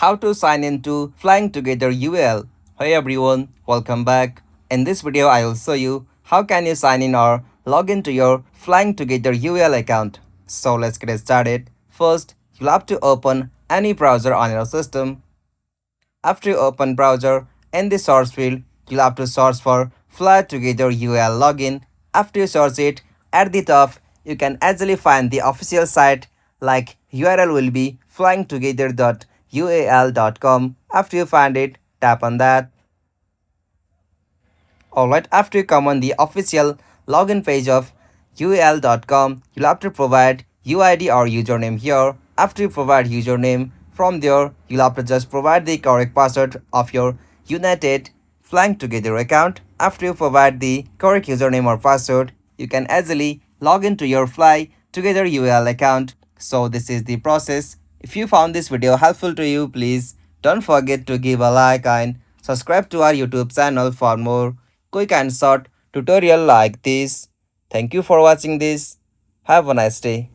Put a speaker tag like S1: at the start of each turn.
S1: How to sign into Flying Together UAL. Hey everyone, welcome back. In this video, I will show you how can you sign in or log into your Flying Together UAL account. So let's get started. First, you'll have to open any browser on your system. After you open browser, in the source field, you'll have to search for Fly Together UAL login. After you search it, at the top, you can easily find the official site like URL will be flyingtogether.ual.com. After you find it, tap on that. Alright, after you come on the official login page of ual.com, you'll have to provide UID or username here. After you provide username, from there, you'll have to just provide the correct password of your United Flying Together account. After you provide the correct username or password, you can easily log into your Fly Together UAL account. So this is the process. If you found this video helpful to you, please don't forget to give a like and subscribe to our YouTube channel for more quick and short tutorial like this. Thank you for watching this. Have a nice day.